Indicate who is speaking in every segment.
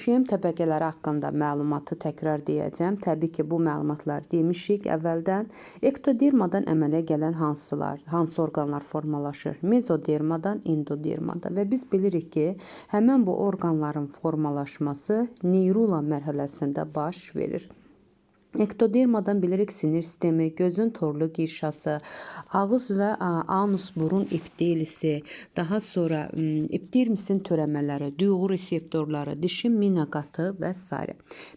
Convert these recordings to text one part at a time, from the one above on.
Speaker 1: ruşiyem təbəqələri haqqında məlumatı təkrar deyəcəm. Təbii ki, bu məlumatlar demişik əvvəldən. Ektodermadan əmələ gələn hansı orqanlar formalaşır? Mezodermadan, endodermadan və biz bilirik ki, həmin bu orqanların formalaşması neyrula mərhələsində baş verir. Ektodermadan bilirik sinir sistemi, gözün torlu qirşası, ağız və anus burun epitelisi, daha sonra epidermisin törəmələri, duyğu reseptorları, dişin mina qatı və s.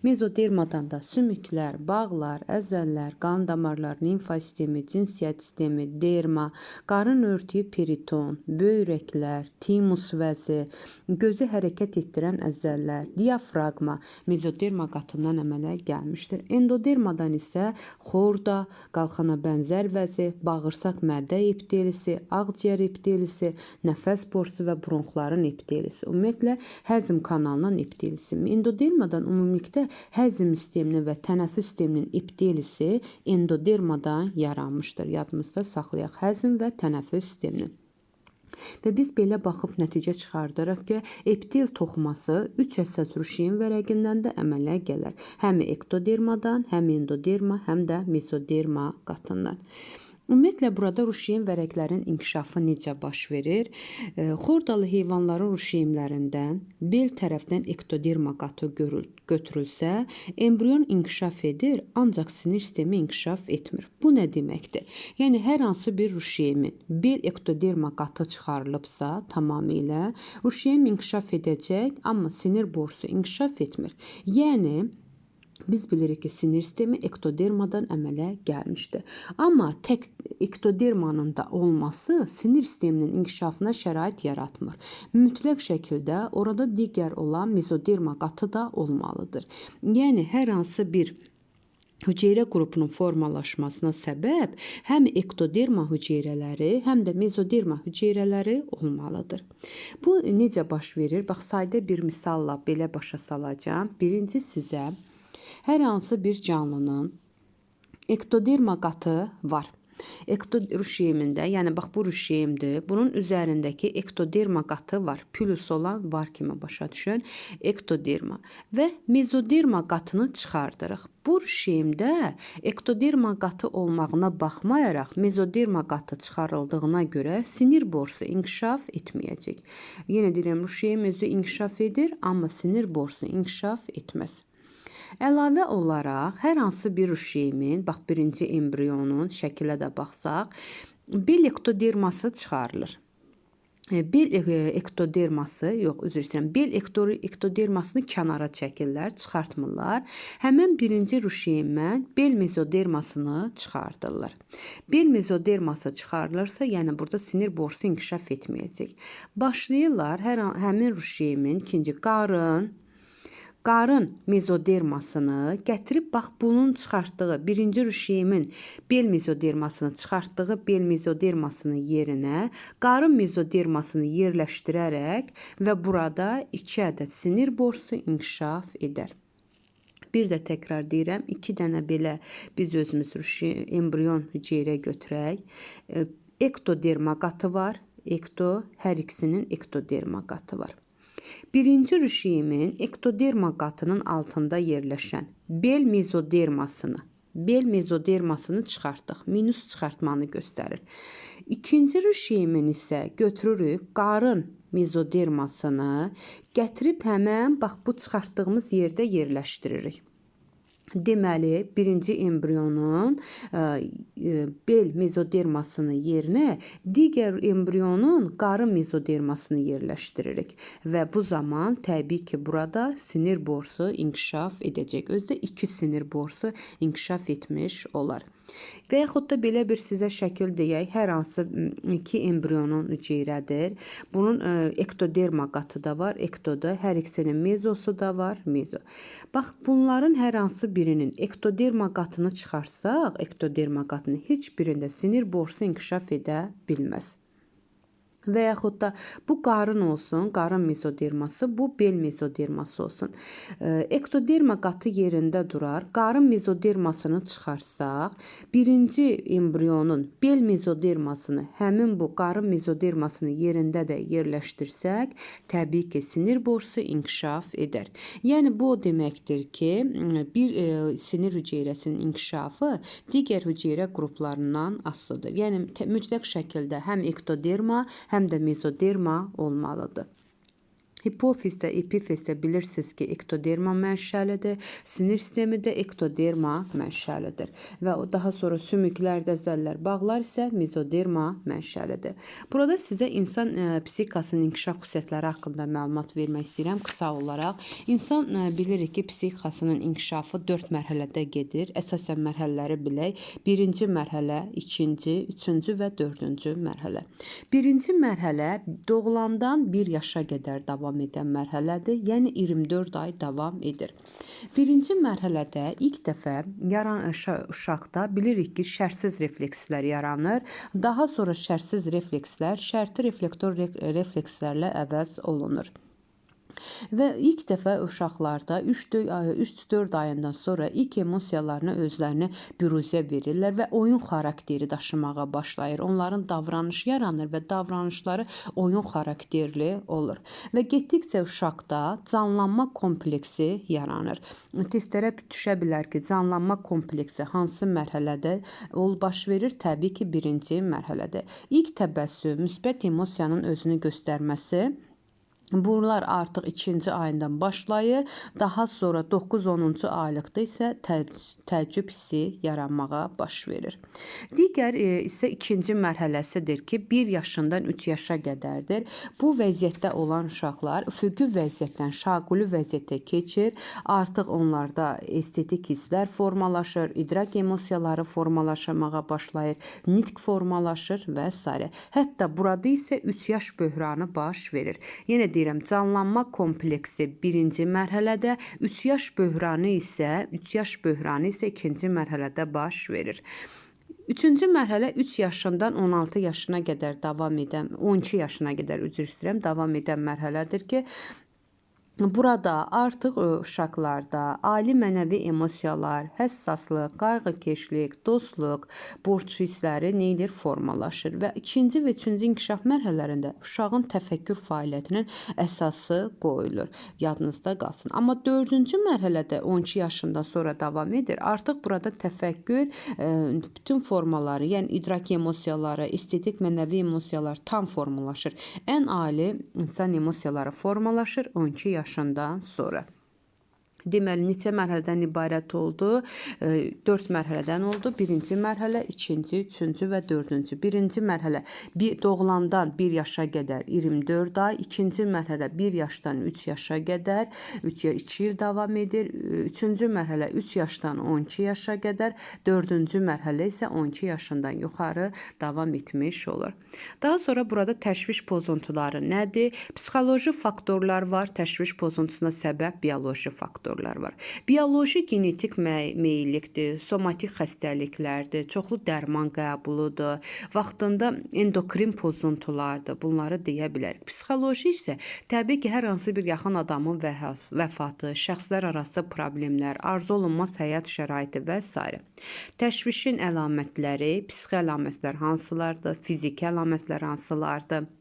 Speaker 1: Mezodermadan da sümüklər, bağlar, əzəllər, qan damarlar, limfa sistemi, cinsiyyət sistemi, derma, qarın örtüyü periton, böyrəklər, timus vəzi, gözü hərəkət etdirən əzəllər, diafraqma mezoderma qatından əmələ gəlmişdir. Endodermadan isə xorda, qalxana bənzər vəzi, bağırsaq mədə epitelisi, ağciyər epitelisi, nəfəs borusu və bronxların epitelisi. Ümumiyyətlə, həzm kanalının epitelisi. Endodermadan ümumilikdə həzm sisteminin və tənəffüs sisteminin epitelisi endodermadan yaranmışdır. Yadımızda saxlayaq, həzm və tənəffüs sisteminin. Və biz belə baxıb nəticə çıxardırıq ki, epitel toxuması 3 həssas ruşiyem vərəqindən də əmələ gələr. Həm ektodermadan, həm endoderma, həm də mezoderma qatından. Ümumiyyətlə, burada ruşiyem vərəqlərin inkişafı necə baş verir? Xordalı heyvanların ruşiyemlərindən bel tərəfdən ektoderma qatı götürülsə, embrion inkişaf edir, ancaq sinir sistemi inkişaf etmir. Bu nə deməkdir? Yəni, hər hansı bir ruşiyemin bel ektoderma qatı çıxarılıbsa, tamamilə ruşiyem inkişaf edəcək, amma sinir borusu inkişaf etmir. Yəni, biz bilirik ki, sinir sistemi ektodermadan əmələ gəlmişdir. Amma tək ektodermanın da olması sinir sisteminin inkişafına şərait yaratmır. Mütləq şəkildə orada digər olan mezoderma qatı da olmalıdır. Yəni, hər hansı bir hüceyrə qrupunun formalaşmasına səbəb həm ektoderma hüceyrələri, həm də mezoderma hüceyrələri olmalıdır. Bu necə baş verir? Bax, sadə bir misalla belə başa salacağım. Birinci sizə hər hansı bir canlının ektoderma qatı var. Ruşiyemində, yəni bax bu ruşiyemdir. Bunun üzərindəki ektoderma qatı var. Plus olan var kimi başa düşün. Ektoderma və mezoderma qatını çıxardırıq. Bu ruşiyemdə ektoderma qatı olmağına baxmayaraq mezoderma qatı çıxarıldığına görə sinir borusu inkişaf etməyəcək. Yenə deyirəm, ruşiyem özü inkişaf edir, amma sinir borusu inkişaf etməz. Əlavə olaraq, hər hansı bir ruşiyemin, bax birinci embrionun şəkilə də baxsaq, bel ektoderması çıxarılır. Bel ektoderması, yox, üzr istəyirəm, bel ektodermasını kənara çəkirlər, çıxartmırlar. Həmən birinci ruşiyemdən bel mezodermasını çıxardırlar. Bel mezoderması çıxarılırsa, yəni burada sinir borusu inkişaf etməyəcək. Başlayırlar həmin ruşiyemin ikinci qarın mezodermasını gətirib, bax bunun çıxartdığı, birinci ruşiyemin bel mezodermasını çıxartdığı bel mezodermasının yerinə qarın mezodermasını yerləşdirərək və burada 2 ədəd sinir borusu inkişaf edər. Bir də təkrar deyirəm, 2 dənə belə biz özümüz embrion hüceyrə götürək. Ektoderma qatı var, hər ikisinin ektoderma qatı var. Birinci ruşiyemin ektoderma qatının altında yerləşən bel mezodermasını çıxartdıq. Minus çıxartmanı göstərir. İkinci ruşiyemin isə götürürük qarın mezodermasını, gətirib həmən bax bu çıxartdığımız yerdə yerləşdiririk. Deməli, birinci embrionun bel mezodermasını yerinə digər embrionun qarın mezodermasını yerləşdiririk. Və bu zaman təbii ki, burada sinir borusu inkişaf edəcək. Özdə 2 sinir borusu inkişaf etmiş olar. Və yaxud da belə bir sizə şəkil deyək, hər hansı 2 embrionun hüceyrədir. Bunun ektoderma qatı da var, ektoda, hər ikisinin mezosu da var, mezo. Bax, bunların hər hansı birinin ektoderma qatını çıxarsaq, ektoderma qatını heç birində sinir borusu inkişaf edə bilməz. və yaxud da bu qarın olsun, qarın mezoderması, bu bel mezoderması olsun. Ektoderma qatı yerində durar. Qarın mezodermasını çıxarsaq, birinci embrionun bel mezodermasını həmin bu qarın mezodermasının yerində də yerləşdirsək, təbii ki, sinir borusu inkişaf edər. Yəni bu o deməkdir ki, bir sinir hüceyrəsinin inkişafı digər hüceyrə qruplarından asılıdır. Yəni mütləq şəkildə həm ektoderma, həm də mezoderma olmalıdır. Hipofizdə, epifizdə bilirsiniz ki, ektoderma mənşəlidir. Sinir sistemi də ektoderma mənşəlidir. Və daha sonra sümüklərdə zəllər, bağlar isə mezoderma mənşəlidir. Burada sizə insan psixikasının inkişaf xüsusiyyətləri haqqında məlumat vermək istəyirəm qısa olaraq. İnsan bilirik ki, psixikasının inkişafı 4 mərhələdə gedir. Əsasən mərhələləri bilək. Birinci mərhələ, ikinci, üçüncü və dördüncü mərhələ. Birinci mərhələ doğulandan 1 yaşa qədər davam edən mərhələdir, yəni 24 ay davam edir. Birinci mərhələdə ilk dəfə uşaqda bilirik ki, şərtsiz reflekslər yaranır. Daha sonra şərtsiz reflekslər şərti reflektor reflekslərlə əvəz olunur. Və ilk dəfə uşaqlarda 3-4 ayından sonra ilk emosiyalarını özlərinə büruzə verirlər və oyun xarakteri daşımağa başlayır. Onların davranışı yaranır və davranışları oyun xarakterli olur. Və getdikcə uşaqda canlanma kompleksi yaranır. Testlərə düşə bilər ki, canlanma kompleksi hansı mərhələdə baş verir? Təbii ki, birinci mərhələdə. İlk təbəssüm, müsbət emosiyanın özünü göstərməsi, bunlar artıq 2-ci ayından başlayır. Daha sonra 9-10-cu aylıqda isə təəccüb hissi yaranmağa baş verir. Digər isə ikinci mərhələsidir ki, 1 yaşından 3 yaşa qədərdir. Bu vəziyyətdə olan uşaqlar üfüqi vəziyyətdən şaquli vəziyyətə keçir. Artıq onlarda estetik hisslər formalaşır, idrak emosiyaları formalaşmağa başlayır, nitq formalaşır və s. Hətta burada isə 3 yaş böhranı baş verir. Yenə deyirəm, canlanma kompleksi 1-ci mərhələdə, 3 yaş böhranı isə 2-ci mərhələdə baş verir. 3-cü mərhələ 3 yaşından 16 yaşına qədər davam edən, 12 yaşına qədər davam edən mərhələdir ki, burada artıq uşaqlarda ali mənəvi emosiyalar, həssaslıq, qayğıkeşlik, dostluq, borc hissləri nəyidir? Formalaşır və 2-ci və 3-cü inkişaf mərhələlərində uşağın təfəkkür fəaliyyətinin əsası qoyulur. Yadınızda qalsın. Amma 4-cü mərhələdə 12 yaşından sonra davam edir. Artıq burada təfəkkür bütün formaları, yəni idrak emosiyaları, estetik mənəvi emosiyalar tam formalaşır. Ən ali insan emosiyaları formalaşır 12 yaşından sonra. Deməli, neçə mərhələdən ibarət oldu? 4 mərhələdən oldu. 1-ci mərhələ, 2-ci, 3-cü və 4-cü. 1-ci mərhələ doğulandan 1 yaşa qədər 24 ay. 2-ci mərhələ 1 yaşdan 3 yaşa qədər 2 il davam edir. 3-cü mərhələ 3 yaşdan 12 yaşa qədər. 4-cü mərhələ isə 12 yaşından yuxarı davam etmiş olur. Daha sonra burada təşviş pozuntuları nədir? Psixoloji faktorlar var. Təşviş pozuntusuna səbəb bioloji faktorlar var. Bioloji genetik meyillikdir, somatik xəstəliklərdir, çoxlu dərman qəbuludur, vaxtında endokrin pozuntulardır. Bunları deyə bilərik. Psixoloji isə təbii ki, hər hansı bir yaxın adamın vəfatı, şəxslər arası problemlər, arzu olunmaz həyat şəraiti və s. Təşvişin əlamətləri, psixi əlamətlər hansılardır? Fiziki əlamətlər hansılardır?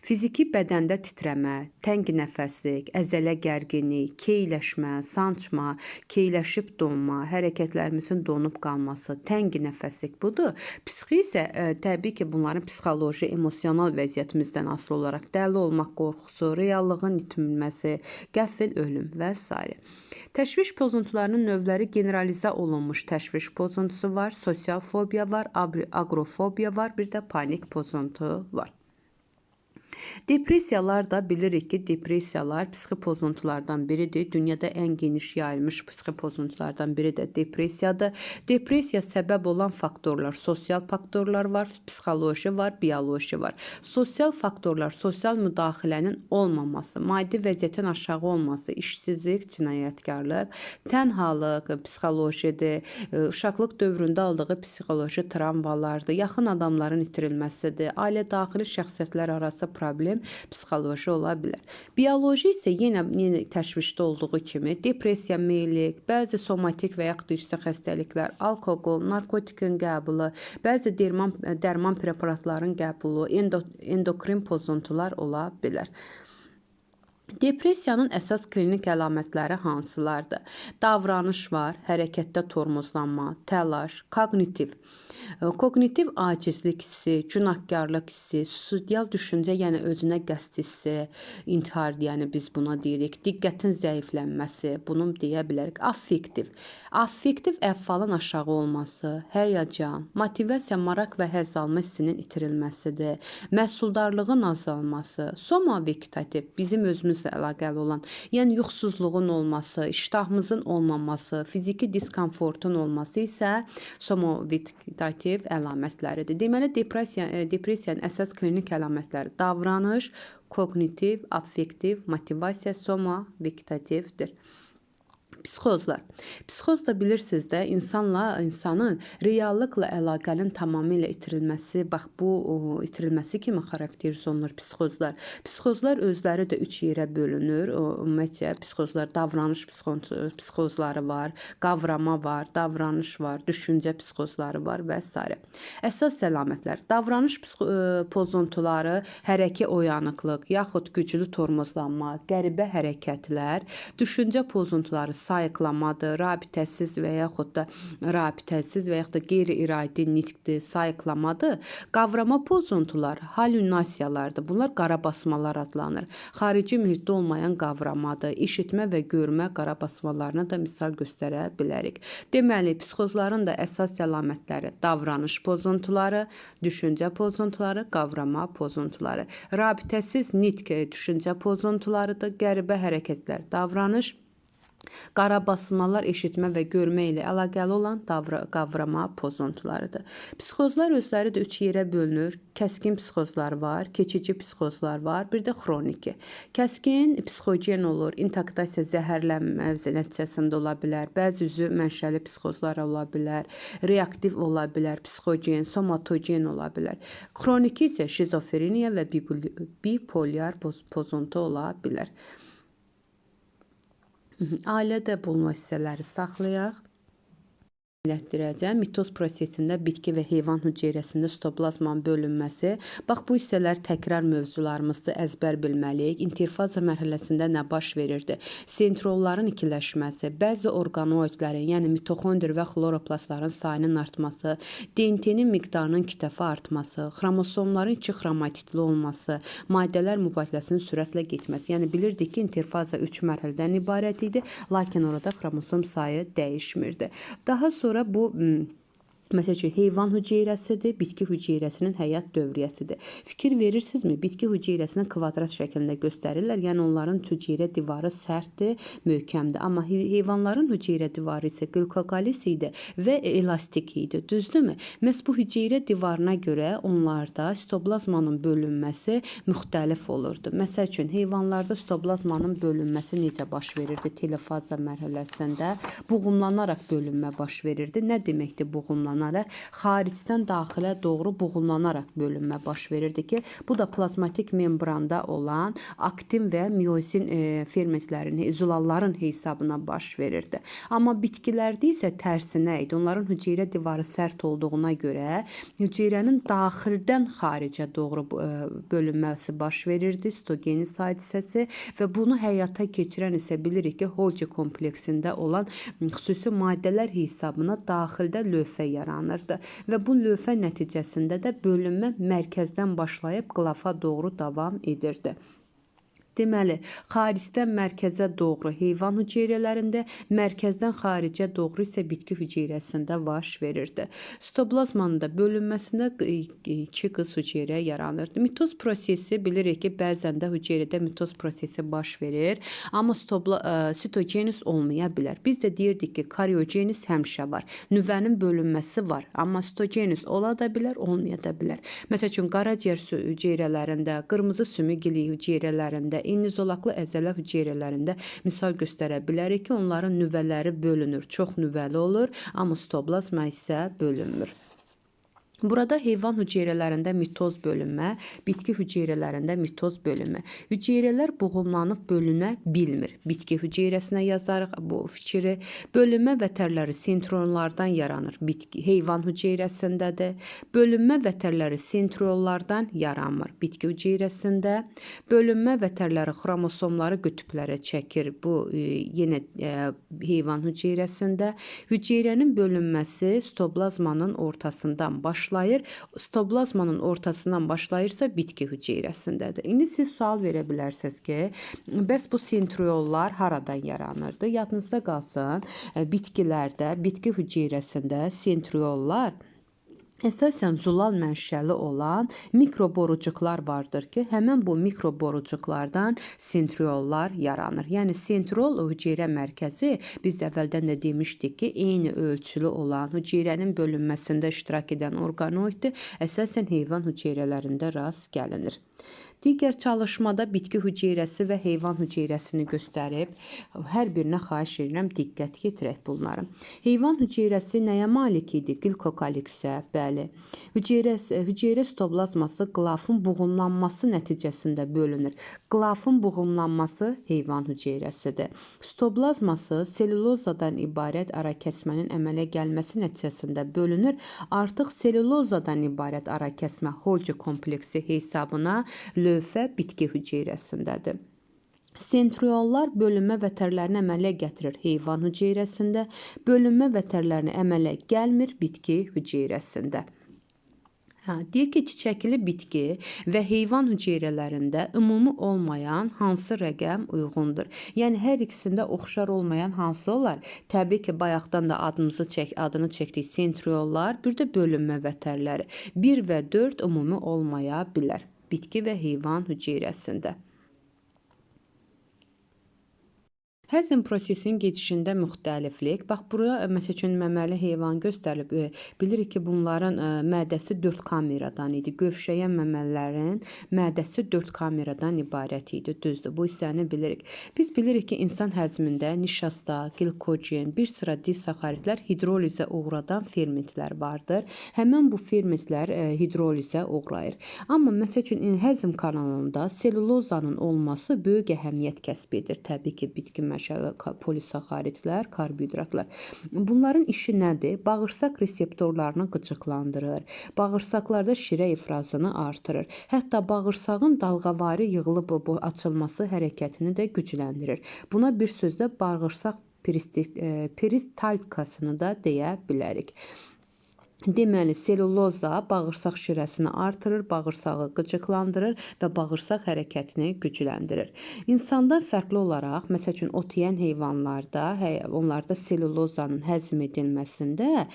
Speaker 1: Fiziki bədəndə titrəmə, təng nəfəslik, əzələ gərginlik, keyləşmə, sancma, keyləşib donma, hərəkətlərimizin donub qalması, təng nəfəslik budur. Psixi isə təbii ki, bunların psixoloji, emosional vəziyyətimizdən asılı olaraq dəli olmaq qorxusu, reallığın itilməsi, qəfil ölüm və s. Təşviş pozuntularının növləri generalizə olunmuş təşviş pozuntusu var, sosial fobiya var, agrofobiya var, bir də panik pozuntu var. Depressiyalar da bilirik ki, depressiyalar psixi pozuntulardan biridir. Dünyada ən geniş yayılmış psixi pozuntulardan biri də depressiyadır. Depressiya səbəb olan faktorlar, sosial faktorlar var, psixoloji var, bioloji var. Sosial faktorlar, sosial müdaxilənin olmaması, maddi vəziyyətin aşağı olması, işsizlik, cinayətkarlıq, tənhalıq, psixolojidir, uşaqlıq dövründə aldığı psixoloji travmalardır, yaxın adamların itirilməsidir, ailə daxili şəxsiyyətlər arası problem psixoloji ola bilər. Bioloji isə yenə təşvişdə olduğu kimi depressiya, meyillik, bəzi somatik və yaxud irsi xəstəliklər, alkoqol, narkotikin qəbulu, bəzi dərman preparatların qəbulu, endokrin pozuntular ola bilər. Depressiyanın əsas klinik əlamətləri hansılardır? Davranış var, hərəkətdə tormozlanma, təlaş, kognitiv acizlik hissi, günahkarlıq hissi, suicidal düşüncə, yəni özünə qəsd hissi, intihar, yəni biz buna deyirik, diqqətin zəiflənməsi, bunu deyə bilərik. Affektiv əffalın aşağı olması, həyəcan, motivasiya, maraq və həzz alma hissinin itirilməsidir. Məhsuldarlığın azalması, somavegetativ, bizim özümüzlə əlaqəli olan, yəni yuxusuzluğun olması, iştahımızın olmaması, fiziki diskomfortun olması isə somavegetativ əlamətləridir. Deməli, depressiyanın əsas klinik əlamətləri davranış, kognitiv, affektiv, motivasiya, somavegetativdir. Psixozlar. Psixoz da bilirsiniz də insanın reallıqla əlaqənin tamamilə itirilməsi, bax bu itirilməsi kimi xarakterizə olunur psixozlar. Psixozlar özləri də 3 yerə bölünür. Ümumiyyətcə psixozlar, davranış psixozları var, qavrama var, davranış var, düşüncə psixozları var və s. Əsas əlamətlər: davranış pozuntuları, hərəki oyanıqlıq, yaxud güclü tormozlanma, qəribə hərəkətlər, düşüncə pozuntuları, sayıqlamadır, rabitəsiz və yaxud da qeyri-iradi nitqdir, sayıqlamadır. Qavrama pozuntular, hallyusinasiyalardır. Bunlar qarabasmalar adlanır. Xarici mühitdə olmayan qavramadır. İşitmə və görmə qarabasmalarına da misal göstərə bilərik. Deməli, psixozların da əsas əlamətləri davranış pozuntuları, düşüncə pozuntuları, qavrama pozuntuları. Rabitəsiz nitq düşüncə pozuntularıdır, qəribə hərəkətlər, davranış, qarabasmalar eşitmə və görmə ilə əlaqəli olan qavrama pozuntularıdır. Psixozlar özləri də 3 yerə bölünür. Kəskin psixozlar var, keçici psixozlar var, bir də xroniki. Kəskin psixogen olur, intoksiyasiya, zəhərlənmə nəticəsində ola bilər. Bəzi üzü mənşəli psixozlar ola bilər, reaktiv ola bilər, psixogen, somatogen ola bilər. Xroniki isə şizofreniya və bipolyar pozuntu ola bilər. Ailədə bulma hissələri saxlayaq. Mitoz prosesində bitki və heyvan hüceyrəsində sitoplazmanın bölünməsi. Bax, bu hissələr təkrar mövzularımızdır, əzbər bilməliyik. İnterfaza mərhələsində nə baş verirdi? Sentrolların ikiləşməsi, bəzi orqanoidlərin, yəni mitoxondri və xloroplastların sayının artması, DNT-nin miqdarının 2 dəfə artması, xromosomların 2 xromatidli olması, maddələr mübadiləsinin sürətlə getməsi. Yəni bilirdik ki, interfaza 3 mərhələdən ibarət idi, lakin orada xromosom sayı dəyişmirdi. Daha sonra bu məsəl üçün heyvan hüceyrəsidir, bitki hüceyrəsinin həyat dövriyyəsidir. Fikir verirsinizmi? Bitki hüceyrəsini kvadrat şəklində göstərirlər. Yəni onların hüceyrə divarı sərtdir, möhkəmdir. Amma heyvanların hüceyrə divarı isə qlikokalis idi və elastik idi. Düzdürmü? Məhz bu hüceyrə divarına görə onlarda sitoplazmanın bölünməsi müxtəlif olurdu. Məsəl üçün heyvanlarda sitoplazmanın bölünməsi necə baş verirdi? Telofaza mərhələsində buğumlanaraq bölünmə baş verirdi. Nə deməkdir buğumlanaraq? Xaricdən daxilə doğru buğumlanaraq bölünmə baş verirdi ki, bu da plazmatik membranda olan aktin və miozin fermentlərin, zulalların hesabına baş verirdi. Amma bitkilərdə isə tərsinə idi. Onların hüceyrə divarı sərt olduğuna görə hüceyrənin daxildən xaricə doğru bölünməsi baş verirdi, sitogenis hadisəsi və bunu həyata keçirən isə bilirik ki, Golgi kompleksində olan xüsusi maddələr hesabına daxildə lövhə yaranırdı və bu lövhə nəticəsində də bölünmə mərkəzdən başlayıb qılafa doğru davam edirdi. Deməli, xaricdən mərkəzə doğru heyvan hüceyrələrində, mərkəzdən xaricə doğru isə bitki hüceyrəsində baş verirdi. Sitoplazmanın da bölünməsində iki qız hüceyrə yaranırdı. Mitoz prosesi bilirik ki, bəzən də hüceyrədə mitoz prosesi baş verir, amma sitogenis olmaya bilər. Biz də deyirdik ki, karyogenis həmişə var. Nüvənin bölünməsi var, amma sitogenis ola da bilər, olmaya da bilər. Məsəl üçün, qaraciyər hüceyrələrində, qırmızı sümükli hüceyrələrində, enizolaqlı əzələ hüceyrələrində misal göstərə bilərik ki, onların nüvələri bölünür, çox nüvəli olur, amma sitoplazma isə bölünmür. Burada heyvan hüceyrələrində mitoz bölünmə, bitki hüceyrələrində mitoz bölünmə. Hüceyrələr boğumlanıb bölünə bilmir. Bitki hüceyrəsinə yazarıq bu fikri. Bölünmə vətərləri sentrionlardan yaranır. Heyvan hüceyrəsindədir. Bölünmə vətərləri sentriollardan yaranmır. Bitki hüceyrəsində. Bölünmə vətərləri xromosomları qütblərə çəkir. Bu yenə heyvan hüceyrəsində. Hüceyrənin bölünməsi sitoplazmanın ortasından başlayır. Sitoplazmanın ortasından başlayırsa bitki hüceyrəsindədir. İndi siz sual verə bilərsiniz ki, bəs bu sentriollar haradan yaranırdı? Yadınızda qalsın, bitkilərdə, bitki hüceyrəsində sentriollar əsasən zulal mənşəli olan mikroborucuqlar vardır ki, həmin bu mikroborucuqlardan sentriollar yaranır. Yəni sentriol hüceyrə mərkəzi, biz də əvvəldən də demişdik ki, eyni ölçülü olan hüceyrənin bölünməsində iştirak edən orqanoiddir. Əsasən heyvan hüceyrələrində rast gəlinir. Digər çalışmada bitki hüceyrəsi və heyvan hüceyrəsini göstərib, hər birinə xahiş edirəm diqqət yetirək bunları. Heyvan hüceyrəsi nəyə malik idi? Glikokaliksə, bəli. Hüceyrə sitoplazması qılafın buğumlanması nəticəsində bölünür. Qılafın buğumlanması heyvan hüceyrəsidir. Sitoplazması selülozadan ibarət arakəsmənin əmələ gəlməsi nəticəsində bölünür. Artıq selülozadan ibarət arakəsmə Holgi kompleksi hesabına lövhə bitki hüceyrəsindədir. Sentriollar bölünmə vətərlərini əmələ gətirir heyvan hüceyrəsində, bölünmə vətərlərini əmələ gəlmir bitki hüceyrəsində. Deyək ki, çiçəkli bitki və heyvan hüceyrələrində ümumi olmayan hansı rəqəm uyğundur? Yəni, hər ikisində oxşar olmayan hansı olar? Təbii ki, bayaqdan da adını çəkdik sentriollar, bir də bölünmə vətərləri. 1 və 4 ümumi olmaya bilər bitki və heyvan hüceyrəsində. Həzm prosesinin gedişində müxtəliflik. Bax, bura məsəl üçün məməli heyvan göstərilib. Bilirik ki, bunların mədəsi 4 kameradan idi. Gövşəyən məməlilərin mədəsi 4 kameradan ibarət idi. Düzdür, bu hissəni bilirik. Biz bilirik ki, insan həzmində nişasta, glikogen, bir sıra disaxaridlər hidrolizə uğradan fermentlər vardır. Həmin bu fermentlər hidrolizə uğrayır. Amma məsəl üçün həzm kanalında selulozanın olması böyük əhəmiyyət kəsb edir. Təbii ki, bitki polisaxaridlər, karbohidratlar. Bunların işi nədir? Bağırsaq reseptorlarını qıcıqlandırır. Bağırsaqlarda şirə ifrazını artırır. Hətta bağırsağın dalğavari yığılıb açılması hərəkətini də gücləndirir. Buna bir sözlə bağırsaq peristaltikasını da deyə bilərik. Deməli, selüloza bağırsaq şirəsini artırır, bağırsağı qıcıqlandırır və bağırsaq hərəkətini gücləndirir. İnsandan fərqli olaraq, məsəl üçün ot yeyən heyvanlarda, onlarda selülozanın həzm edilməsində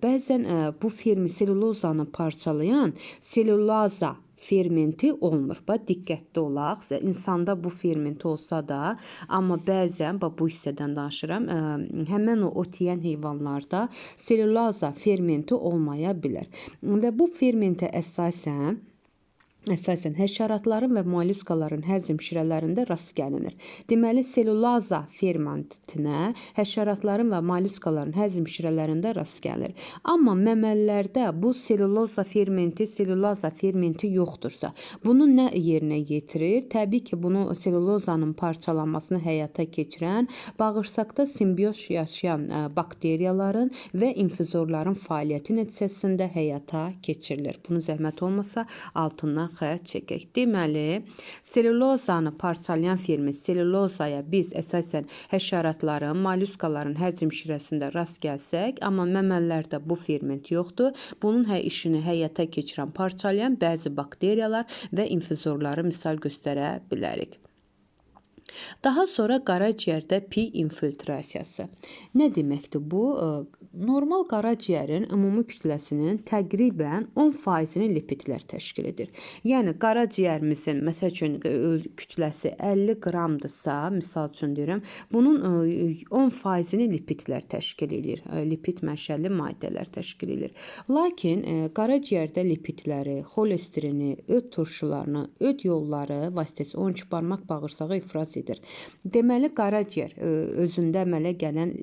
Speaker 1: bəzən bu selülozanı parçalayan selülaza fermenti olmur. Diqqətli olaq. İnsanda bu fermenti olsa da, amma bəzən, bu hissədən danışıram, həmən o ot yeyən heyvanlarda selülaza fermenti olmaya bilər. Və bu fermentə əsasən həşəratların və mollyuskaların həzm şirələrində rast gəlinir. Deməli, selülaza fermentinə həşəratların və mollyuskaların həzm şirələrində rast gəlir. Amma məməlilərdə bu selülaza fermenti yoxdursa, bunu nə yerinə yetirir? Təbii ki, bunu selülozanın parçalanmasını həyata keçirən, bağırsaqda simbiyoz yaşayan bakteriyaların və infizorların fəaliyyəti nəticəsində həyata keçirilir. Bunu zəhmət olmasa altından xətt çəkək. Deməli, selülozanı parçalayan ferment selülozaya biz əsasən həşəratların, mollyuskaların həzm şirəsində rast gəlsək, amma məməlilərdə bu ferment yoxdur. Bunun işini həyata keçirən, parçalayan bəzi bakteriyalar və infizorları misal göstərə bilərik. Daha sonra qaraciyərdə pi infiltrasiyası. Nə deməkdir bu? Normal qaraciyərin ümumi kütləsinin təqribən 10%-ni lipidlər təşkil edir. Yəni qaraciyərimizin məsəl üçün kütləsi 50 qramdırsa, misal üçün deyirəm, bunun 10%-ni lipidlər təşkil edir. Lipid mənşəli maddələr təşkil edir. Lakin qaraciyərdə lipidləri, xolesterini, öd turşularını, öd yolları vasitəsilə 12 barmaq bağırsağı ifraz edir. Deməli, qaraciyər özündə əmələ gələn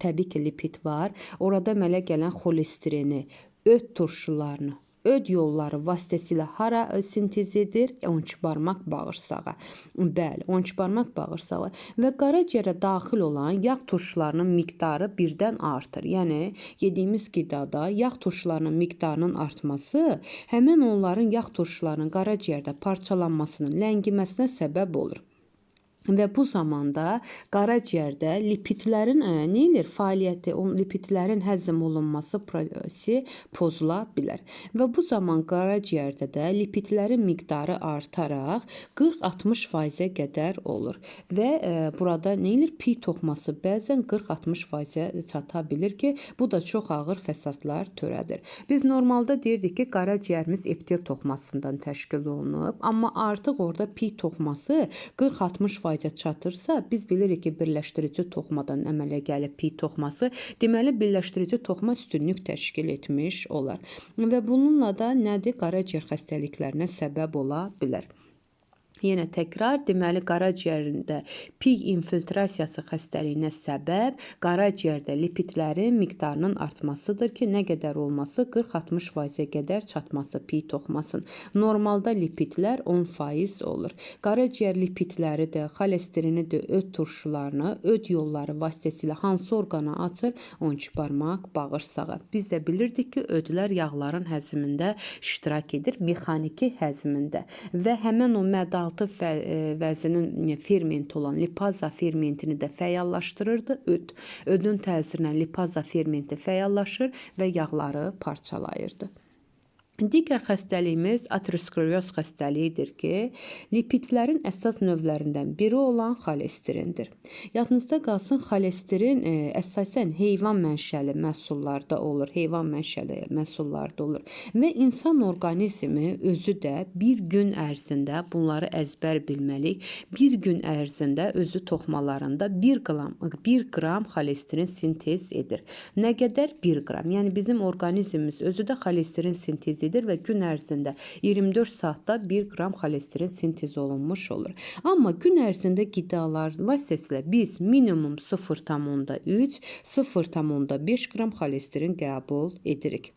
Speaker 1: təbii ki, lipid var. Orada əmələ gələn xolesterini, öd turşularını, öd yolları vasitəsilə hara sintez edir? 12 barmaq bağırsağa. Bəli, 12 barmaq bağırsağı və qaraciyərə daxil olan yağ turşularının miqdarı birdən artır. Yəni yediyimiz qidada yağ turşularının miqdarının artması həmin onların yağ turşularının qaraciyərdə parçalanmasının, ləngiməsinə səbəb olur. Və bu zamanda qaraciyərdə lipidlərin nə edir? Fəaliyyəti, lipidlərin həzm olunması prosesi pozula bilər. Və bu zaman qaraciyərdə də lipidlərin miqdarı artaraq 40-60%-ə qədər olur. Və burada nə edir? Pi toxuması bəzən 40-60%-ə çata bilir ki, bu da çox ağır fəsadlar törədir. Biz normalda deyirdik ki, qaraciyərimiz epitel toxumasından təşkil olunub, amma artıq orada pi toxuması 40-60% çatırsa, biz bilirik ki, birləşdirici toxumadan əmələ gəlib pi toxuması, deməli birləşdirici toxuma üstünlük təşkil etmiş olar. Və bununla da nədir? Qaraciyər xəstəliklərinə səbəb ola bilər. Yenə təkrar, deməli qaraciyərində pi infiltrasiyası xəstəliyinə səbəb qaraciyərdə lipidlərin miqdarının artmasıdır ki, nə qədər olması? 40-60%-ə qədər çatması pi toxumasının. Normalda lipidlər 10% olur. Qaraciyər lipidləri də, xolesterini də, öd turşularını, öd yolları vasitəsilə hansı orqana açır? 12 barmaq bağırsağı. Biz də bilirdik ki, ödlər yağların həzmində iştirak edir, mexaniki həzmində və həmin o mədalı vəzinin fermenti olan lipaza fermentini də fəallaşdırırdı öd. Ödün təsirinə lipaza fermenti fəallaşır və yağları parçalayırdı. Digər xəstəliyimiz ateroskleroz xəstəliyidir ki, lipidlərin əsas növlərindən biri olan xolesterindir. Yadınızda qalsın, xolesterin əsasən heyvan mənşəli məhsullarda olur, və insan orqanizmi özü də bir gün ərzində, bunları əzbər bilməliyik, bir gün ərzində özü toxumalarında 1 qram xolesterin sintez edir. Nə qədər? 1 qram. Yəni bizim orqanizmimiz özü də xolesterin sintezi və gün ərzində 24 saatda 1 qram xolesterin sintez olunmuş olur. Amma gün ərzində qidalar vasitəsilə biz minimum 0,3, 0,5 qram xolesterin qəbul edirik.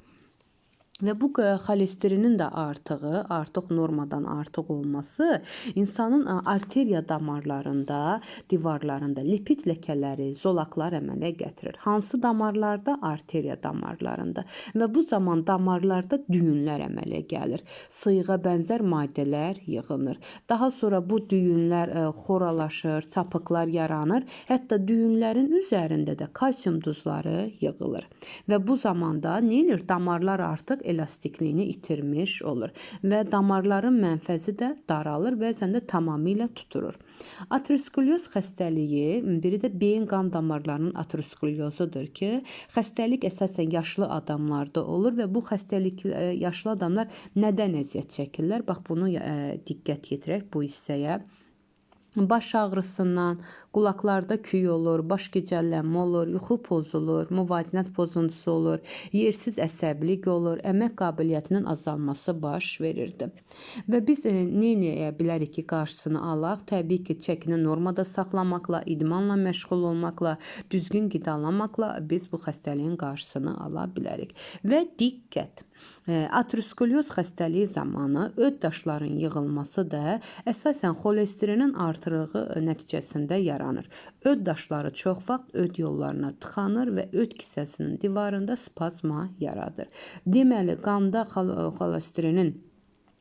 Speaker 1: Və bu xolesterinin də artıq normadan artıq olması insanın arteriya damarlarında, divarlarında lipid ləkələri, zolaqlar əmələ gətirir. Hansı damarlarda? Arteriya damarlarında. Və bu zaman damarlarda düyünlər əmələ gəlir. Sıyığa bənzər maddələr yığılır. Daha sonra bu düyünlər xoralaşır, çapıqlar yaranır. Hətta düyünlərin üzərində də kalsium duzları yığılır. Və bu zamanda nə edir? Damarlar artıq elastikliyini itirmiş olur və damarların mənfəzi də daralır, bəzən də tamamilə tuturur. Ateroskleroz xəstəliyi biri də beyin qan damarlarının aterosklerozudur ki, xəstəlik əsasən yaşlı adamlarda olur və bu xəstəlik yaşlı adamlar nədən əziyyət çəkirlər? Bax, bunu diqqət yetirək bu hissəyə. Baş ağrısından, qulaqlarda küy olur, baş gicəllənmə olur, yuxu pozulur, müvazinət pozuntusu olur, yersiz əsəbilik olur, əmək qabiliyyətinin azalması baş verirdi. Və biz nə edə bilərik ki, qarşısını alaq? Təbii ki, çəkini normada saxlamaqla, idmanla məşğul olmaqla, düzgün qidalanmaqla biz bu xəstəliyin qarşısını ala bilərik. Və diqqət! Ateroskleroz xəstəliyi zamanı öd daşların yığılması da əsasən xolesterinin artırığı nəticəsində yaranır. Öd daşları çox vaxt öd yollarına tıxanır və öd kisəsinin divarında spazma yaradır. Deməli, qanda xolesterinin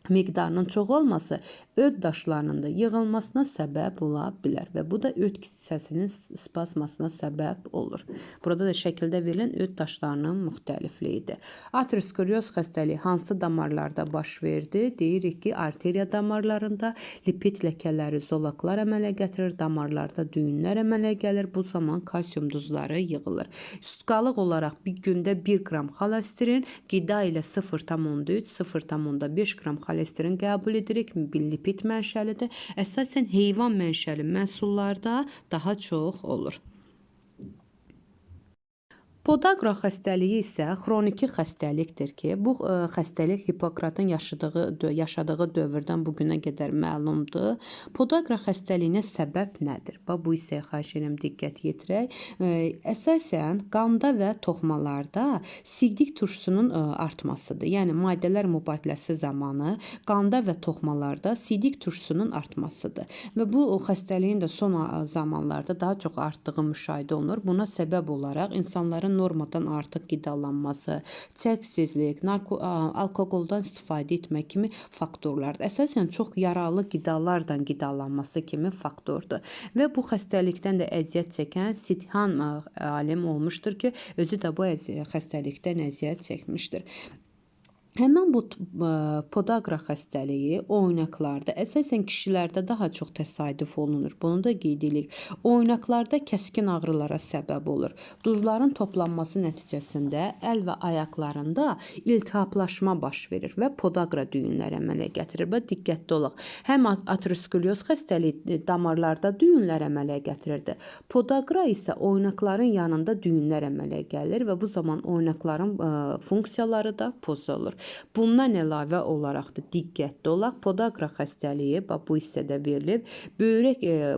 Speaker 1: miqdarının çox olması öd daşlarının da yığılmasına səbəb ola bilər və bu da öd kisəsinin spazmasına səbəb olur. Burada da şəkildə verilən öd daşlarının müxtəlifliyidir. Ateroskleroz xəstəliyi hansı damarlarda baş verdi? Deyirik ki, arteriya damarlarında lipid ləkələri, zolaqlar əmələ gətirir, damarlarda düyünlər əmələ gəlir. Bu zaman kalsium duzları yığılır. Sutkalıq olaraq bir gündə 1 qram xolesterin, qida ilə 0,3-0,5 qram xolesterin qəbul edirik. Lipid mənşəlidir. Əsasən heyvan mənşəli məhsullarda daha çox olur. Podagra xəstəliyi isə xroniki xəstəlikdir ki, bu xəstəlik Hipokratın yaşadığı dövrdən bu günə qədər məlumdur. Podagra xəstəliyinə səbəb nədir? Bu isə xahiş edirəm diqqət yetirək. Əsasən qanda və toxmalarda sidik turşusunun artmasıdır. Yəni maddələr mübadiləsi zamanı qanda və toxmalarda sidik turşusunun artmasıdır. Və bu xəstəliyin də son zamanlarda daha çox artdığı müşahidə olunur. Buna səbəb olaraq insanların normadan artıq qidalanması, çəksizlik, alkoqoldan istifadə etmək kimi faktorlardır. Əsasən çox yaralı qidalardan qidalanması kimi faktordur. Və bu xəstəlikdən də əziyyət çəkən Sidhan alim olmuşdur ki, özü də bu xəstəlikdən əziyyət çəkmişdir. Həmin bu podagra xəstəliyi oynaqlarda, əsasən kişilərdə daha çox təsadüf olunur. Bunu da qeyd edirik. Oynaqlarda kəskin ağrılara səbəb olur. Duzların toplanması nəticəsində əl və ayaqlarında iltihaplaşma baş verir və podagra düyünləri əmələ gətirir. Və diqqətli olaq. Həm ateroskleroz xəstəliyi damarlarda düyünlər əmələ gətirirdi. Podagra isə oynaqların yanında düyünlər əmələ gəlir və bu zaman oynaqların funksiyaları da pozulur. Bundan əlavə olaraq da diqqətli olaq. Podagra xəstəliyi, bu hissədə verilib,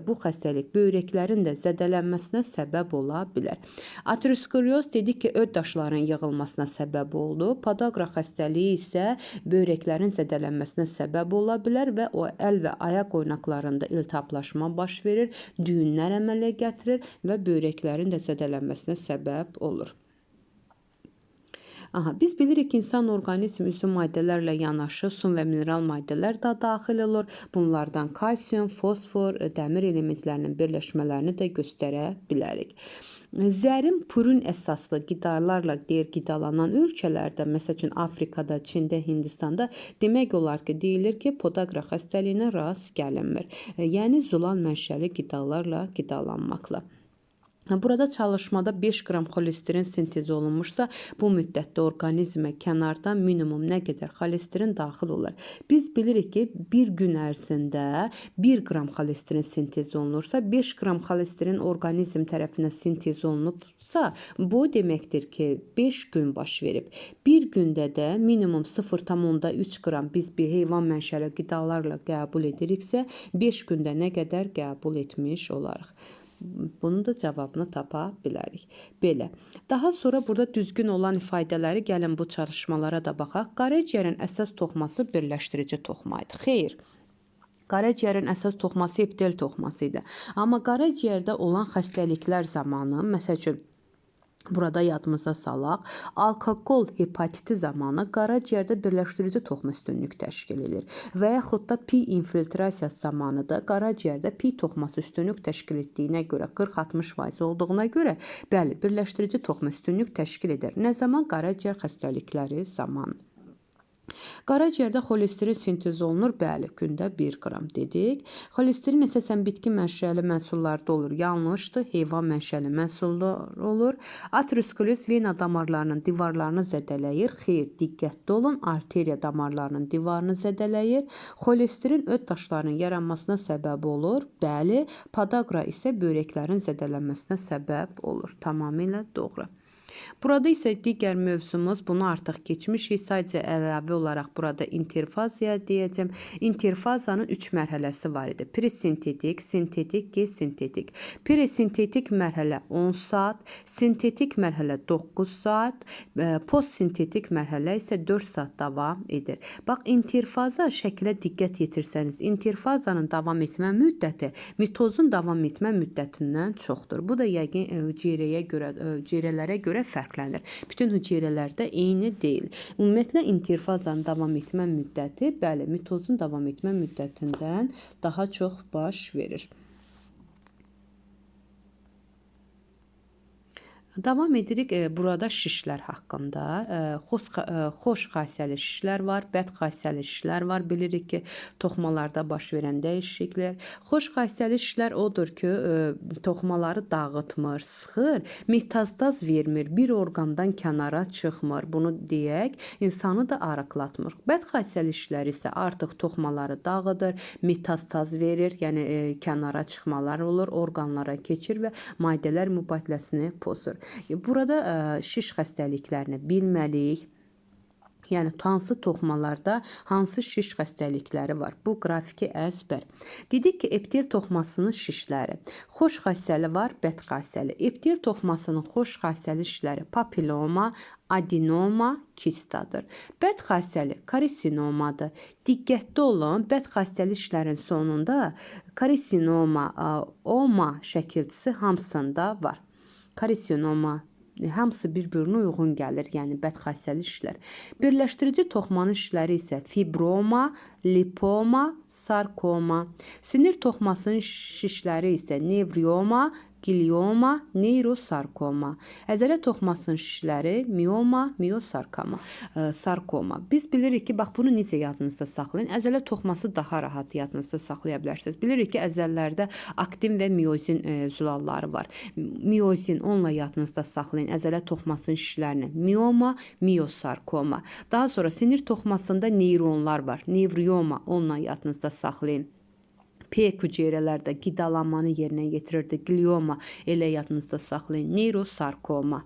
Speaker 1: bu xəstəlik böyrəklərin də zədələnməsinə səbəb ola bilər. Ateroskleroz dedik ki, öd daşlarının yığılmasına səbəb oldu. Podagra xəstəliyi isə böyrəklərin zədələnməsinə səbəb ola bilər və o əl və ayaq oynaqlarında iltihaplaşma baş verir, düyünlər əmələ gətirir və böyrəklərin də zədələnməsinə səbəb olur. Biz bilirik ki, insan orqanizmi üzvü maddələrlə yanaşı su və mineral maddələr də daxil olur. Bunlardan kalsium, fosfor, dəmir elementlərinin birləşmələrini də göstərə bilərik. Zərin purin əsaslı qidalarla qidalanan ölkələrdə, məsəl üçün Afrikada, Çində, Hindistanda demək olar ki, deyilir ki, podagra xəstəliyinə rast gəlinmir. Yəni zulal mənşəli qidalarla qidalanmaqla. Burada çalışmada 5 qram xolesterin sintez olunmuşsa, bu müddətdə orqanizmə kənardan minimum nə qədər xolesterin daxil olar. Biz bilirik ki, bir gün ərzində 1 qram xolesterin sintez olunursa, 5 qram xolesterin orqanizm tərəfindən sintez olunubsa, bu deməkdir ki, 5 gün baş verib. Bir gündə də minimum 0,3 qram biz bir heyvan mənşəli qidalarla qəbul ediriksə, 5 gündə nə qədər qəbul etmiş olarıq. Bunun da cavabını tapa bilərik. Belə. Daha sonra burada düzgün olan ifadələri gəlin bu çalışmalara da baxaq. Qaraciyərin əsas toxması birləşdirici toxma idi. Xeyr. Qaraciyərin əsas toxması epidel toxması idi. Amma qaraciyərdə olan xəstəliklər zamanı, məsəl üçün burada yadımıza salaq, alkoqol hepatiti zamanı qaraciyərdə birləşdirici toxuma üstünlük təşkil edir və yaxud da pi infiltrasiyası zamanı da qaraciyərdə pi toxuması üstünlük təşkil etdiyinə görə 40-60% olduğuna görə bəli, birləşdirici toxuma üstünlük təşkil edir. Nə zaman? Qaraciyər xəstəlikləri zamanı. Qaraciyərdə xolesterin sintez olunur. Bəli, gündə 1 qram dedik. Xolesterin əsasən bitki mənşəli məhsullarda olur. Yanlışdır. Heyvan mənşəli məhsullar olur. Ateroskleroz vena damarlarının divarlarını zədələyir. Xeyr, diqqətli olun. Arteriya damarlarının divarını zədələyir. Xolesterin öd daşlarının yaranmasına səbəb olur. Bəli, podagra isə böyrəklərin zədələnməsinə səbəb olur. Tamamilə doğru. Burada isə digər mövzumuz, bunu artıq keçmişik. Sadəcə əlavə olaraq burada interfaziya deyəcəm. Interfazanın 3 mərhələsi var idi. Presintetik, sintetik, sintetik. Presintetik mərhələ 10 saat, sintetik mərhələ 9 saat, postsintetik mərhələ isə 4 saat davam edir. Bax, interfaza şəklə diqqət yetirsəniz, interfazanın davam etmə müddəti mitozun davam etmə müddətindən çoxdur. Bu da yəqin hüceyrələrə görə görə fərqlənir. Bütün hüceyrələrdə eyni deyil. Ümumiyyətlə interfazanın davam etmə müddəti, bəli, mitozun davam etmə müddətindən daha çox baş verir. Davam edirik burada şişlər haqqında. Xoş xassəli şişlər var, bəd xassəli şişlər var. Bilirik ki, toxumalarda baş verən dəyişikliklər. Xoş xassəli şişlər odur ki, toxumaları dağıtmır, sıxır, metastaz vermir, bir orqandan kənara çıxmır. Bunu deyək, insanı da arıqlatmır. Bəd xassəli şişlər isə artıq toxumaları dağıdır, metastaz verir, yəni kənara çıxmalar olur, orqanlara keçir və maddələr mübadiləsini pozur. Burada şiş xəstəliklərini bilməliyik. Yəni hansı toxumalarda hansı şiş xəstəlikləri var? Bu qrafiki əzbər. Dedik ki, eptel toxumasının şişləri. Xoş xassəli var, bəd xassəli. Eptel toxumasının xoş xassəli şişləri papiloma, adenoma, kistadır. Bəd xassəli karisinomadır. Diqqətli olun, bəd xassəli şişlərin sonunda karisinoma, oma şəkilçisi hamısında var. Karisinoma hamısı bir-birinə uyğun gəlir, yəni bəd xassəli şişlər. Birləşdirici toxumanın şişləri isə fibroma, lipoma, sarkoma. Sinir toxumasının şişləri isə nevrioma, glioma, neyrosarkoma. Əzələ toxumasının şişləri mioma, sarkoma. Biz bilirik ki, bax bunu necə yadınızda saxlayın. Əzələ toxuması daha rahat yadınızda saxlaya bilərsiniz. Bilirik ki, əzələlərdə aktin və miozin zülalları var. Miozin onunla yadınızda saxlayın. Əzələ toxumasının şişlərini mioma, miosarkoma. Daha sonra sinir toxumasında neyronlar var. Nevrioma onunla yadınızda saxlayın. Peyk hüceyrələrdə qidalanmanı yerinə yetirirdi. Glioma elə yadınızda saxlayın. Neyrosarkoma.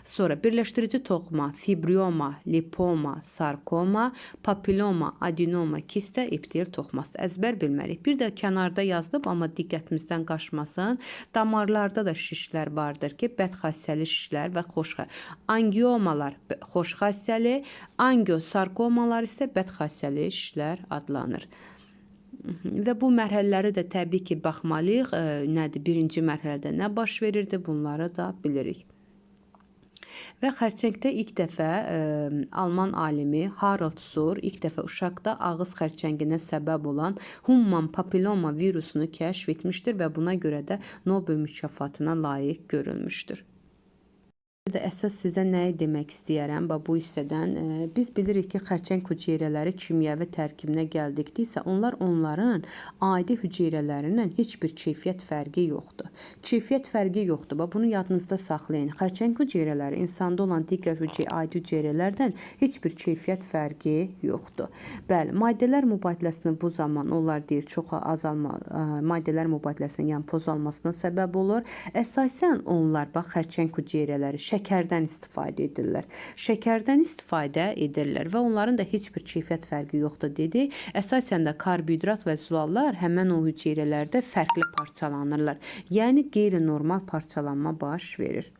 Speaker 1: Sonra birləşdirici toxuma fibrioma, lipoma, sarkoma, papiloma, adenoma, kista, eptel toxuması. Əzbər bilməliyik. Bir də kənarda yazılıb, amma diqqətimizdən qaçmasın. Damarlarda da şişlər vardır ki, bəd xassəli şişlər və xoş xassəli. Angiomalar xoş xassəli, angiosarkomalar isə bəd xassəli şişlər adlanır. Və bu mərhələləri də təbii ki, baxmalıyıq. Nədir? Birinci mərhələdə nə baş verirdi? Bunları da bilirik. Və xərçəngdə ilk dəfə Alman alimi Harald Sur ilk dəfə uşaqda ağız xərçənginə səbəb olan Human papilloma virusunu kəşf etmişdir və buna görə də Nobel mükafatına layiq görülmüşdür. Əsas sizə nəyi demək istəyərəm bu hissədən? Biz bilirik ki, xərçəng hüceyrələri kimyəvi tərkibinə gəldikdə onlar onların adi hüceyrələrindən heç bir keyfiyyət fərqi yoxdur. Keyfiyyət fərqi yoxdur. Bunu yadınızda saxlayın. Xərçəng hüceyrələri insanda olan digər adi hüceyrələrdən heç bir keyfiyyət fərqi yoxdur. Bəli, maddələr mübadiləsinin bu zaman onlar deyir çox azalma, maddələr mübadiləsinin yəni pozulmasına səbəb olur. Əsasən onlar xərçəng hüceyrələri şəkərdən istifadə edirlər. Şəkərdən istifadə edirlər və onların da heç bir keyfiyyət fərqi yoxdur dedik. Əsasən də karbohidrat və zülallar həmən o hüceyrələrdə fərqli parçalanırlar. Yəni qeyri-normal parçalanma baş verir.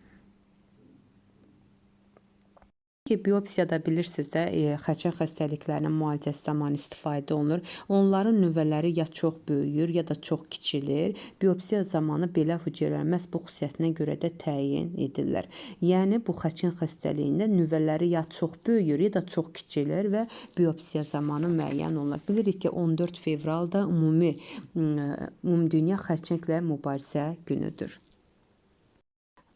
Speaker 1: Biopsiyada bilirsiniz də xərçəng xəstəliklərinin müalicəsi zamanı istifadə olunur. Onların nüvələri ya çox böyüyür, ya da çox kiçilir. Biopsiya zamanı belə hüceyrələr məhz bu xüsusiyyətinə görə də təyin edirlər. Yəni bu xərçəng xəstəliyində nüvələri ya çox böyüyür, ya da çox kiçilir və biopsiya zamanı müəyyən olunur. Bilirik ki, 14 fevralda Ümumdünya Xərçənglə Mübarizə günüdür.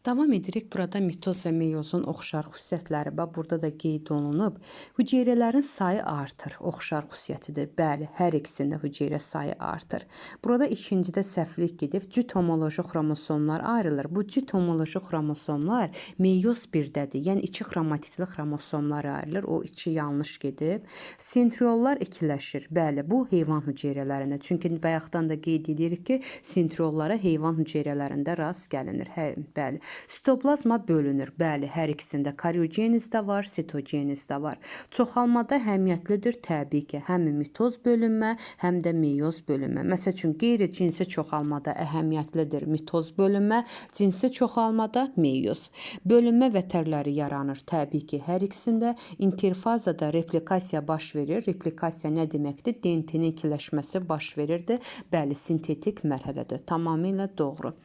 Speaker 1: Davam edirik. Burada mitoz və meyozun oxşar xüsusiyyətləri burada da qeyd olunub. Hüceyrələrin sayı artır. Oxşar xüsusiyyətidir. Bəli, hər ikisində hüceyrə sayı artır. Burada ikincidə səhvlik gedib. Cüt homoloji xromosomlar ayrılır. Bu cüt homoloji xromosomlar meyoz 1-dədir. Yəni 2 xromatidli xromosomlar ayrılır. O 2 yanlış gedib. Sentriollar ikiləşir. Bəli, bu heyvan hüceyrələrində. Çünki bayaqdan da qeyd edirik ki, sentriollara heyvan hüceyrələrində rast gəlinir. Bəli. Sitoplazma bölünür. Bəli, hər ikisində karyogenez də var, sitogenez də var. Çoxalmada əhəmiyyətlidir təbii ki, həm mitoz bölünmə, həm də meyoz bölünmə. Məsəl üçün, qeyri-cinsi çoxalmada əhəmiyyətlidir mitoz bölünmə, cinsi çoxalmada meyoz. Bölünmə vətərləri yaranır təbii ki, hər ikisində. İnterfazada replikasiya baş verir. Replikasiya nə deməkdir? DNT-nin ikiləşməsi baş verirdi. Bəli, sintetik mərhələdir. Tamamilə doğru.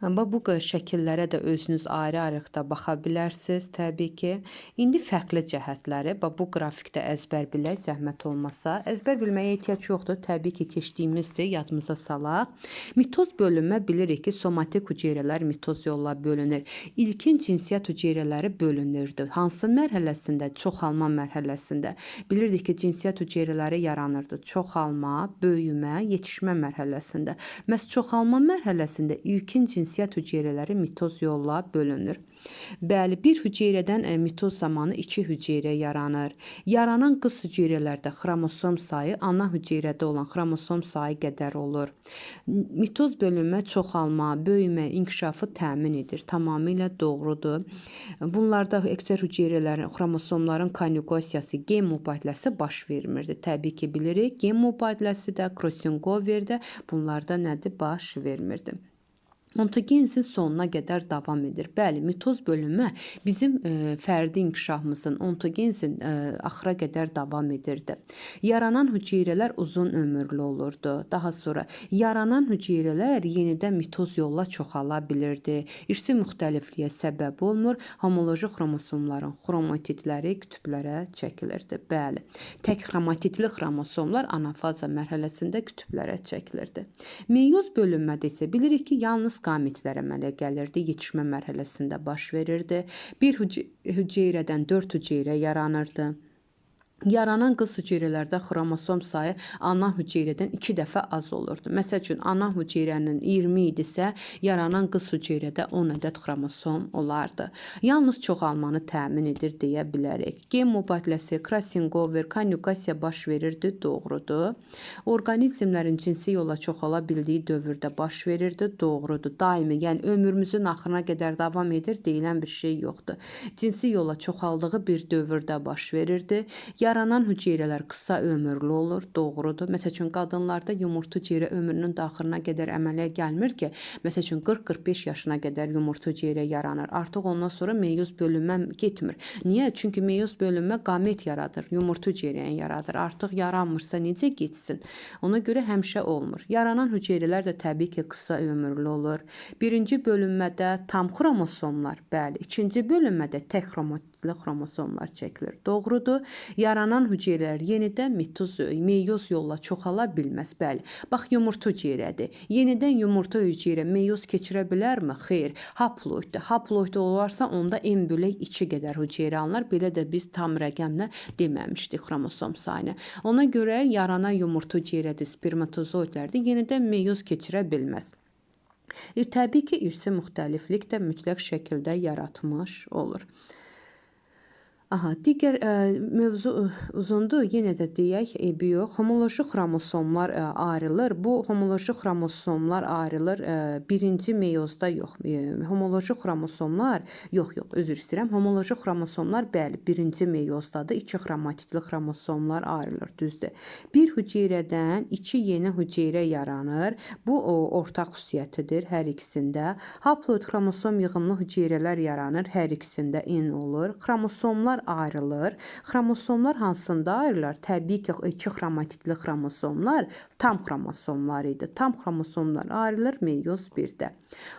Speaker 1: Amma bu şəkillərə də özünüz ayrı-ayrılıqda baxa bilərsiniz təbii ki. İndi fərqli cəhətləri, bu qrafikdə əzbər bilək, zəhmət olmasa. Əzbər bilməyə ehtiyac yoxdur. Təbii ki, keçdiyimizdir, yadımıza salaq. Mitoz bölünmə bilirik ki, somatik hüceyrələr mitoz yolla bölünür. İlkin cinsiyyət hüceyrələri bölünürdü. Hansı mərhələsində? Çoxalma mərhələsində. Bilirdik ki, cinsiyyət hüceyrələri yaranırdı. Çoxalma, böyümə, yetişmə mərhələsində. Məhz çoxalma mərhələsində ilkin cinsiyyət hüceyrələri mitoz yolla bölünür. Bəli, bir hüceyrədən mitoz zamanı 2 hüceyrə yaranır. Yaranan qız hüceyrələrdə xromosom sayı ana hüceyrədə olan xromosom sayı qədər olur. Mitoz bölünmə, çoxalma, böyümə, inkişafı təmin edir. Tamamilə doğrudur. Bunlarda əksər hüceyrələrin, xromosomların konjugasiyası, gen mübadiləsi baş vermirdi. Təbii ki, bilirik, gen mübadiləsi də, crossover də bunlarda nədir? Baş vermirdi. Ontogenezin sonuna qədər davam edir. Bəli, mitoz bölünmə bizim fərdi inkişafımızın, ontogenezin axıra qədər davam edirdi. Yaranan hüceyrələr uzun ömürlü olurdu. Daha sonra yaranan hüceyrələr yenidən mitoz yolla çoxala bilirdi. İrsi müxtəlifliyə səbəb olmur. Homoloji xromosomların xromatidləri kütüblərə çəkilirdi. Bəli, tək xromatidli xromosomlar anafaza mərhələsində kütüblərə çəkilirdi. Meyoz bölünmədə isə bilirik ki, yalnız qametlər əmələ gəlirdi, yetişmə mərhələsində baş verirdi. Bir hüceyrədən 4 hüceyrə yaranırdı. Yaranan qız hüceyrələrdə xromosom sayı ana hüceyrədən 2 dəfə az olurdu. Məsəl üçün, ana hüceyrənin 20 idisə, yaranan qız hüceyrədə 10 ədəd xromosom olardı. Yalnız çoxalmanı təmin edir deyə bilərik. Gen mübadiləsi, crossover, konjugasiya baş verirdi, doğrudur. Orqanizmlərin cinsi yolla çoxala bildiyi dövrdə baş verirdi, doğrudur. Daimi, yəni ömrümüzün axırına qədər davam edir, deyilən bir şey yoxdur. Cinsi yolla çoxaldığı bir dövrdə baş verirdi. Yaranan hüceyrələr qısa ömürlü olur, doğrudur. Məsəl üçün, qadınlarda yumurta hüceyrə ömrünün daxilına qədər əmələ gəlmir ki, məsəl üçün 40-45 yaşına qədər yumurta hüceyrə yaranır. Artıq ondan sonra meyoz bölünmə getmir. Niyə? Çünki meyoz bölünmə qamet yaradır, yumurta hüceyrəni yaradır. Artıq yaranmırsa necə getsin? Ona görə həmişə olmur. Yaranan hüceyrələr də təbii ki, qısa ömürlü olur. Birinci bölünmədə tam xromosomlar, bəli. İkinci bölünmədə tək xromosomlar çəkilir. Doğrudur. Yaranan hüceyrələr yenidən meyoz yolla çoxala bilməz. Bəli. Bax, yumurta hüceyrədir. Yenidən yumurta hüceyrə meyoz keçirə bilərmi? Xeyr. Haploiddir. Haploid olarsa onda M/2 qədər hüceyrə alınır. Belə də biz tam rəqəmlə deməmişdik xromosom sayını. Ona görə yaranan yumurta hüceyrədir, spermatozoidlərdir. Yenidən meyoz keçirə bilməz. Təbii ki, irsi müxtəliflik də mütləq şəkildə yaratmış olur. Digər mövzu uzundur. Yenə də deyək, homoloji xromosomlar ayrılır. Bu homoloji xromosomlar ayrılır birinci meyozda yox. Homoloji xromosomlar üzr istəyirəm. Homoloji xromosomlar bəli, birinci meyozdadır. 2 xromatidli xromosomlar ayrılır, düzdür. Bir hüceyrədən 2 yeni hüceyrə yaranır. Bu ortaq xüsusiyyətidir hər ikisində. Haploid xromosom yığımlı hüceyrələr yaranır. Hər ikisində N olur. Xromosomlar ayrılır. Xromosomlar hansında ayrılır? Təbii ki, 2 xromatidli xromosomlar tam xromosomlar idi. Tam xromosomlar ayrılır meyoz 1-də.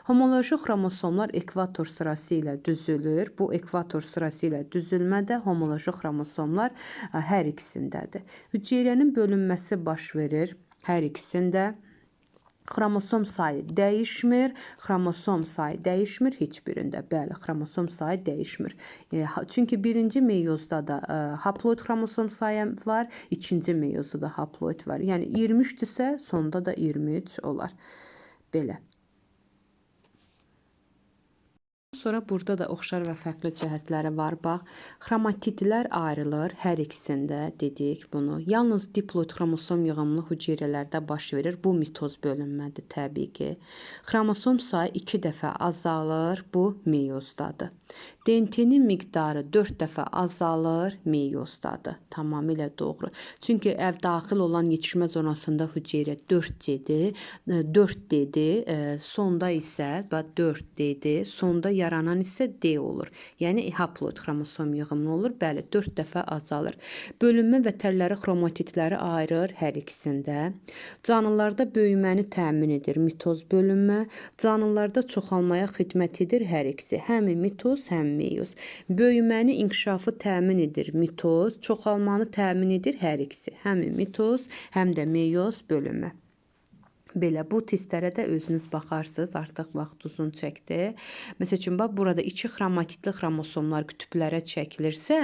Speaker 1: Homoloji xromosomlar ekvator sırası ilə düzülür. Bu ekvator sırası ilə düzülmədə homoloji xromosomlar hər ikisindədir. Hüceyrənin bölünməsi baş verir hər ikisində. Xromosom sayı dəyişmir. Xromosom sayı dəyişmir heç birində. Bəli, xromosom sayı dəyişmir. Çünki birinci meyozda da haploid xromosom sayı var, ikinci meyozda da haploid var. Yəni 23-dürsə, sonda da 23 olar. Belə. Sonra burada da oxşar və fərqli cəhətləri var. Bax, xromatidlər ayrılır hər ikisində, dedik bunu. Yalnız diploid xromosom yığımlı hüceyrələrdə baş verir. Bu mitoz bölünmədir təbii ki. Xromosom sayı 2 dəfə azalır. Bu meyozdadır. DNT-nin miqdarı 4 dəfə azalır, meyozdadır. Tamamilə doğru. Çünki daxil olan yetişmə zonasında hüceyrə 4 dedi, sonda isə 4 dedi, sonda yaranan yaranan isə D olur. Yəni haploid xromosom yığımı olur. Bəli, 4 dəfə azalır. Bölünmə və tərləri xromatitləri ayırır hər ikisində. Canlılarda böyüməni təmin edir mitoz bölünmə. Canlılarda çoxalmaya xidmət edir hər ikisi. Həm mitoz, həm meyoz. Böyüməni, inkişafı təmin edir mitoz, çoxalmanı təmin edir hər ikisi. Həm mitoz, həm də meyoz bölünmə. Belə bu testlərə də özünüz baxarsınız. Artıq vaxt uzun çəkdi. Məsəl üçün bax burada 2 xromatitli xromosomlar qütblərə çəkilirsə,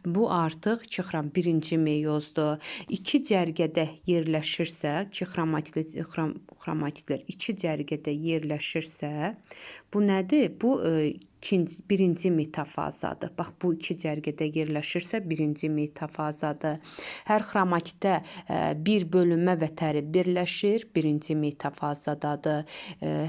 Speaker 1: bu artıq 1-ci meyozdur. 2 cərgədə yerləşirsə, 2 xromatitlər 2 cərgədə yerləşirsə, bu nədir? Bu birinci metafazadır. Bax bu 2 cərgədə yerləşirsə, birinci metafazadır. Hər xromatitdə bir bölünmə vətəri birləşir, birinci metafazadadır.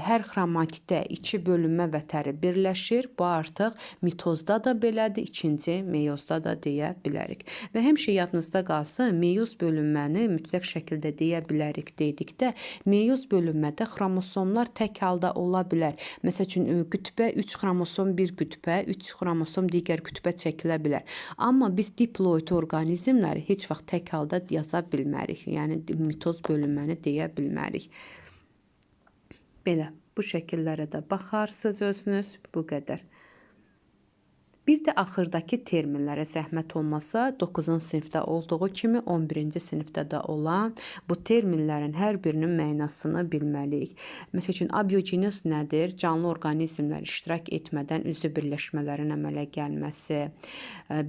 Speaker 1: Hər xromatitdə 2 bölünmə vətəri birləşir. Bu artıq mitozda da belədir, ikinci meyozda da deyə bilərik. Və həmişə yadınızda qalsın, meyoz bölünməni mütləq şəkildə deyə bilərik dedikdə, meyoz bölünmədə xromosomlar tək halda ola bilər. Məsəl üçün qütbə 3 xromosom bir qütbə, 3 xromosom digər qütbə çəkilə bilər. Amma biz diploid orqanizmləri heç vaxt tək halda yaza bilmərik. Yəni mitoz bölünməni deyə bilmərik. Belə bu şəkillərə də baxarsınız özünüz. Bu qədər. Bir də axırdakı terminlərə zəhmət olmasa, 9-cu sinifdə olduğu kimi 11-ci sinifdə də olan bu terminlərin hər birinin mənasını bilməliyik. Məsəl üçün, abiogenez nədir? Canlı orqanizmlər iştirak etmədən üzvü birləşmələrin əmələ gəlməsi.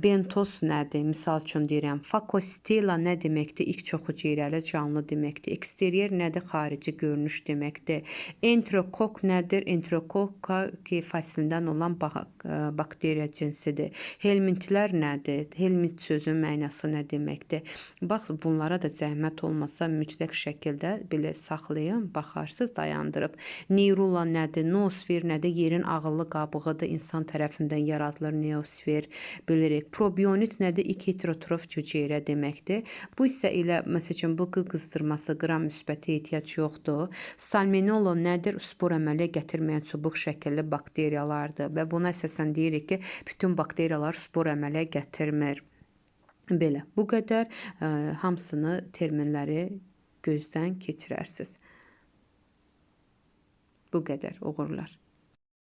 Speaker 1: Bentoz nədir? Misal üçün deyirəm, fakositela nə deməkdir? İlk çoxhüceyrəli canlı deməkdir. Eksteryer nədir? Xarici görünüş deməkdir. Enterokok nədir? Enterokokka fəslindən olan bakteriya cinsidir. Helmintlər nədir? Helmint sözünün mənası nə deməkdir? Bax, bunlara da zəhmət olmasa mütləq şəkildə belə saxlayın, baxarsınız, dayandırıb. Neyrula nədir? Noosfer nədir? Yerin ağıllı qabığıdır, insan tərəfindən yaradılır neosfer. Bilirik. Probionit nədir? İlk heterotrof hüceyrə deməkdir. Bu isə ilə, məsəl üçün, bu qızdırması, qram müsbəti ehtiyac yoxdur. Salmonella nədir? Spor əmələ gətirməyən çubuq şəkilli bakteriyalardır və buna əsasən deyirik ki, bütün bakteriyalar spor əmələ gətirmir. Belə, bu qədər hamısını terminləri gözdən keçirərsiniz. Bu qədər, uğurlar.